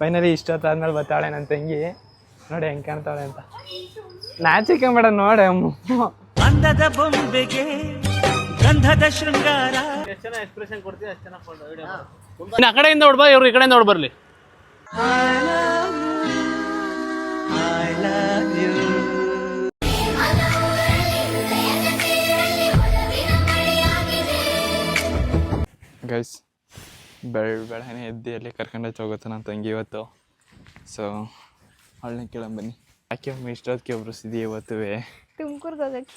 Finally ಇಷ್ಟೊತ್ತಾದ್ಮೇಲೆ ಬರ್ತಾಳೆ ನನ್ನ ತಂಗಿ. ನೋಡಿ ಹೆಂಗೆ ಕಾಣ್ತಾಳೆ ಅಂತ. ನಾಚಿಕೆ ಬೇಡ ನೋಡಿ ಅಂದದ ಬೊಂಬೆಗೆ ಗಂಧದ ಶೃಂಗಾರ. ಎಷ್ಟು ಜನ ಎಕ್ಸ್ಪ್ರೆಷನ್ ಕೊಡ್ತೀವಿ ಅಷ್ಟು ಜನ ವಿಡಿಯೋ ಆ ಕಡೆಯಿಂದ ನೋಡ್ಬಾ, ಇವ್ರು ಈ ಕಡೆಯಿಂದ ನೋಡ್ಬರ್ಲಿ. ಗೈಸ್ ಬೆಳಗ್ಗೆ ಎದ್ದು ಎಲ್ಲಿ ಕರ್ಕೊಂಡೋಯ್ತು ಹೋಗುತ್ತೆ ನನ್ನ ತಂಗಿ ಇವತ್ತು. ಸೊ ಅವಳನ್ನ ಕೇಳೋಣ ಬನ್ನಿ. ಯಾಕೆ ಇಷ್ಟೊತ್ತಿಗೆ ಒಬ್ರು ಸಿದ್ದಿ ಇವತ್ತು ತುಮಕೂರ್ಗೆ ಹೋಗಕ್ಕೆ.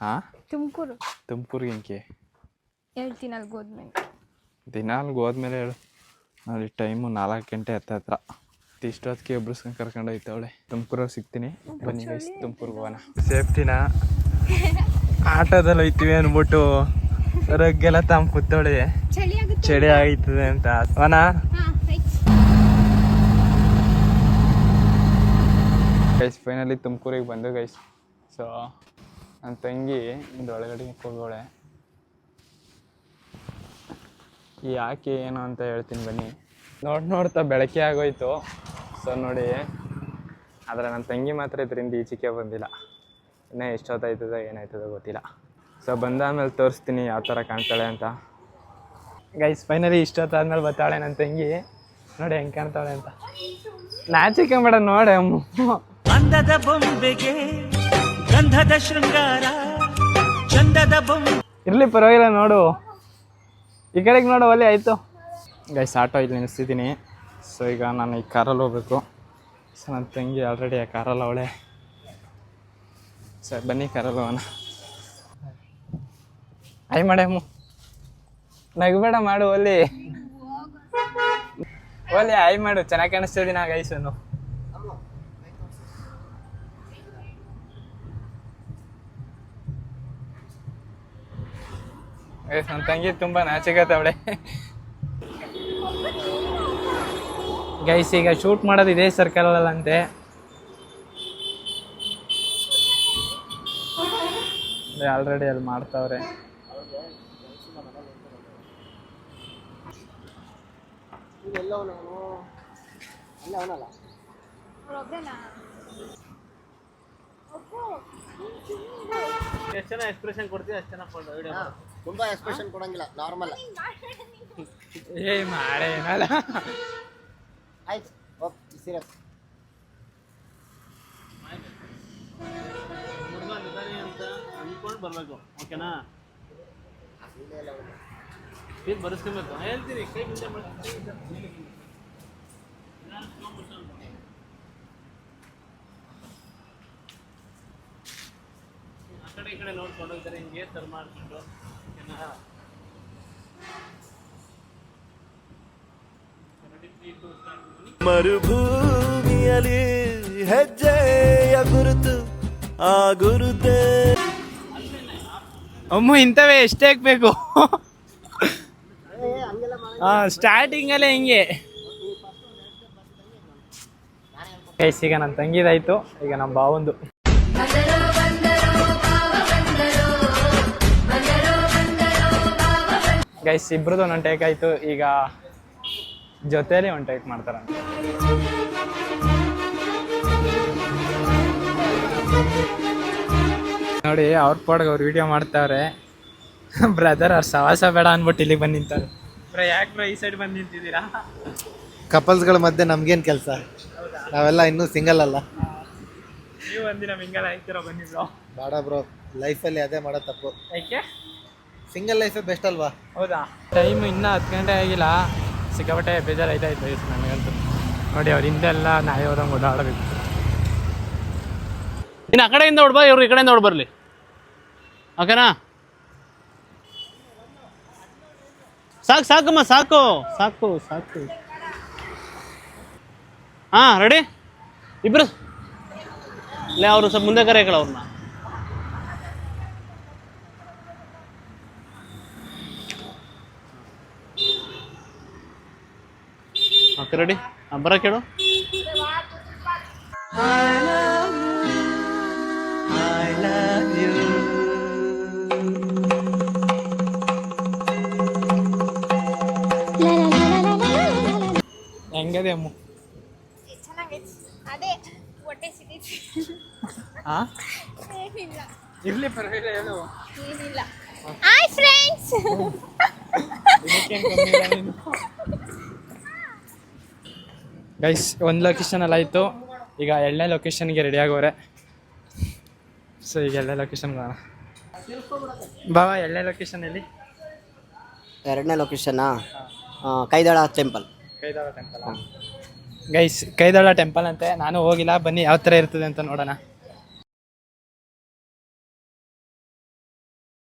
ಹಾಂ, ತುಮಕೂರ್ಗೆ ಹೆಂಗೆ ಹೇಳ್ತೀನಿ ಅಲ್ಲಿಗೆ ಹೋದ್ಮೇಲೆ. ದಿನ ಅಲ್ಲಿಗೆ ಹೋದ್ಮೇಲೆ ಹೇಳು. ನೋಡಿ ಟೈಮು 4 ಗಂಟೆ ಹತ್ರ. ಇಷ್ಟೊತ್ತಿಗೆ ಒಬ್ರು ಕರ್ಕೊಂಡೋಯ್ತವಳೆ. ತುಮಕೂರಲ್ಲಿ ಸಿಗ್ತೀನಿ ಬನ್ನಿ ಗೈಸ್, ತುಮಕೂರ್ಗೆ ಹೋಗೋಣ. ಸೇಫ್ಟಿನ ಆಟೋದಲ್ಲಿ ಹೋಯ್ತೀವಿ ಅಂದ್ಬಿಟ್ಟು ರಗ್ಗೆಲ್ಲ ತಮ್ಮ ಕೂತವಳೆ, ಚಳಿ ಆಯ್ತದೆ ಅಂತ. ಅವನ ಗೈಸ್ ಫೈನಲಿ ತುಮಕೂರಿಗೆ ಬಂದು ಗೈಸ್. ಸೊ ನನ್ನ ತಂಗಿ ಒಂದು ಒಳಗಡೆ ಹೋಗೋಳೆ. ಯಾಕೆ ಏನು ಅಂತ ಹೇಳ್ತೀನಿ ಬನ್ನಿ. ನೋಡ್ತಾ ಬೆಳಕೆ ಆಗೋಯ್ತು. ಸೊ ನೋಡಿ, ಆದರೆ ನನ್ನ ತಂಗಿ ಮಾತ್ರ ಇದರಿಂದ ಈಚೆಗೆ ಬಂದಿಲ್ಲ. ಇನ್ನೂ ಎಷ್ಟೊತ್ತಾಯ್ತದೋ ಏನಾಯ್ತದೋ ಗೊತ್ತಿಲ್ಲ. ಸೊ ಬಂದಾದ್ಮೇಲೆ ತೋರಿಸ್ತೀನಿ ಯಾವ ಥರ ಕಾಣ್ತಾಳೆ ಅಂತ. ಗೈಸ್ ಫೈನಲಿ ಇಷ್ಟೊತ್ತಾದ್ಮೇಲೆ ಬರ್ತಾಳೆ ನನ್ನ ತಂಗಿ. ನೋಡಿ ಹೆಂಗೆ ಕಾಣ್ತಾಳೆ ಅಂತ. ನಾಚಿಕೆ ಬೇಡ ನೋಡಿ ಅಂದದ ಬೊಂಬೆಗೆ ಗಂಧದ ಶೃಂಗಾರ ಚಂದದ ಬೊಂಬೆ. ಇರಲಿ ಪರವಾಗಿಲ್ಲ, ನೋಡು ಈ ಕಡೆಗೆ ನೋಡು, ಒಲೆ ಆಯಿತು. ಗೈಸ್ ಆಟೋ ಇಲ್ಲಿ ನಿಲ್ಲಿಸ್ತಿದ್ದೀನಿ. ಸೊ ಈಗ ನಾನು ಈ ಕಾರಲ್ಲಿ ಹೋಗ್ಬೇಕು. ಸೊ ನನ್ನ ತಂಗಿ ಆಲ್ರೆಡಿ ಆ ಕಾರಲ್ಲಿ ಅವಳೆ. ಸರ್ ಬನ್ನಿ ಕಾರಲ್ಲಿ ಹೋಗೋಣ. ಆಯ್ ಮಾಡಮ್ಮ, ನಗಬೇಡ ಮಾಡು ಒಲಿ ಆಯ್ ಮಾಡು, ಚೆನ್ನಾಗಿ ಕಾಣಿಸ್ತಿದ್ದೀನಿ ನಾ ಗೈಸನ್ನು. ನನ್ನ ತಂಗಿ ತುಂಬ ನಾಚಿಕತ್ತವಳೆ. ಗೈಸ್ ಈಗ ಶೂಟ್ ಮಾಡೋದು ಇದೇ ಸರ್ಕಲಲ್ಲಂತೆ. ಆಲ್ರೆಡಿ ಅಲ್ಲಿ ಮಾಡ್ತಾವ್ರೆ. ಎಷ್ಟು ಜನ ಎಕ್ಸ್ಪ್ರೆಷನ್ ಕೊಡ್ತೀವಿ ಅಷ್ಟು ಜನ ವಿಡಿಯೋ. ತುಂಬಾ ಎಕ್ಸ್ಪ್ರೆಷನ್ ಕೊಡಂಗಿಲ್ಲ, ನಾರ್ಮಲ್. ಮಾಡೇ ಏನಲ್ಲ. ಆಯ್ತು, ಓಕೆ ಸೀರಿಯಸ್. ಅಂತ ಅಂದ್ಕೊಂಡು ಬರಬೇಕು, ಓಕೆನಾ? ಫೀಲ್ ಬರೆಸ್ಕೊಬೇಕು. ಹೇಳ್ತೀನಿ ಕೈ ಮುಂದೆ ಮಾಡ್ತೀನಿ. ಆ ಕಡೆ ಈ ಕಡೆ ನೋಡ್ಕೊಂಡು ಹೋಗ್ತಾರೆ, ಹಿಂಗೆ ಸರ್ ಮಾಡಿಕೊಂಡು, ಓಕೆನಾ? ಮರುಭೂಮಿಯಲ್ಲಿ ಹೆಜ್ಜೆಯ ಗುರುತು, ಆ ಗುರುತೇ ಅಮ್ಮ ಇಂಥವೇ ಎಷ್ಟೇ ಬೇಕು. ಸ್ಟಾರ್ಟಿಂಗಲ್ಲೇ ಹಿಂಗೆ. ಗೈಸ್ ಈಗ ನನ್ನ ತಂಗಿದಾಯ್ತು, ಈಗ ನಮ್ಮ ಬಾವಂದು. ಗೈಸ್ ಇಬ್ರದ್ದು ಒಂದೊಂದು ಟೇಕ್ ಆಯಿತು. ಈಗ ಜೊತೆಲಿ ಒಂದು ಟೇಕ್ ಮಾಡ್ತಾರೆ. ನೋಡಿ ಅವ್ರ ಪಾಡ್ಗೆ ಅವ್ರು ವಿಡಿಯೋ ಮಾಡ್ತಾವ್ರೆ. ಬ್ರದರ್ ಅವ್ರು ಸವಾಸ ಬೇಡ ಅಂದ್ಬಿಟ್ಟು ಇಲ್ಲಿಗೆ ಬಂದು ನಿಂತಾರೆ. ಬ್ರೋ ಯಾಕೆ ಬ್ರೋ ಈ ಸೈಡ್ ಬಂದು ನಿಂತಿದ್ದೀರಾ? ಕಪಲ್ಸ್ಗಳ ಮಧ್ಯೆ ನಮ್ಗೇನು ಕೆಲಸ, ನಾವೆಲ್ಲ ಇನ್ನೂ ಸಿಂಗಲ್ ಅಲ್ಲ. ನೀವು ಒಂದಿನ ಮಿಂಗಲ್ ಆಯ್ತಿರೋ ಬನ್ನಿ ಬ್ರೋ. ಬೇಡ ಬ್ರೋ, ಲೈಫಲ್ಲಿ ಅದೇ ಮಾಡೋ ತಪ್ಪು. ಯಾಕೆ? ಸಿಂಗಲ್ ಲೈಫೇ ಬೆಸ್ಟ್ ಅಲ್ವಾ? ಹೌದಾ? ಟೈಮ್ ಇನ್ನೂ 10 ಗಂಟೆ ಆಗಿಲ್ಲ. ಸಿಕ್ಕಾಪಟ್ಟೆ ಬೇಜಾರಾಯ್ತಾಯಿತ್ತು ನನಗಂತೂ. ನೋಡಿ ಅವ್ರ ಹಿಂದೆಲ್ಲ ನಾಯಿ ಹೋದಂಗೆ ಓಡಾಡಬೇಕು. ಇನ್ನು ಆ ಕಡೆಯಿಂದ ನೋಡ್ಬಾ, ಇವ್ರು ಈ ಕಡೆಯಿಂದ ನೋಡ್ಬರ್ಲಿ, ಓಕೆನಾ? ಸಾಕಮ್ಮ, ಸಾಕು. ಹಾಂ ರೆಡಿ ಇಬ್ರು. ಇಲ್ಲ ಅವರು ಸ್ವಲ್ಪ ಮುಂದೆ ಕರೆಯಕಳ ಅವ್ರನ್ನ. ಓಕೆ ರೆಡಿ, ಬರೋಕೆ ಹೇಳು. ಹೆಂಗದೆ ಅಮ್ಮು? ಚೆನ್ನಾಗೈತಿ ಅದೇ ಹೊಟ್ಟೆ ಸಿಗೈತಿ ಹಾಂ ಏನಿಲ್ಲ ಇರಲಿ ಪರವಾಗಿಲ್ಲ ಹೇಳು. ಏನಿಲ್ಲ ಹಾಯ್ ಫ್ರೆಂಡ್ಸ್ ಗೈಸ್ ಒಂದು ಲೊಕೇಶನಲ್ಲಿ ಆಯಿತು, ಈಗ 2ನೇ ಲೊಕೇಶನ್ಗೆ ರೆಡಿ ಆಗೋರೆ. ಸೊ ಈಗ 2ನೇ ಲೊಕೇಶನ್ಗೆ ಹೋಗೋಣ. ಬಾಬಾ 2ನೇ ಲೊಕೇಶನಲ್ಲಿ 2ನೇ ಲೊಕೇಶನ್ನಾ Kaidala temple. Kaidala temple. Guys Kaidala temple ಅಂತೆ, ನಾನು ಹೋಗಿಲ್ಲ, ಬನ್ನಿ ಯಾವ ಥರ ಇರ್ತದೆ ಅಂತ ನೋಡೋಣ.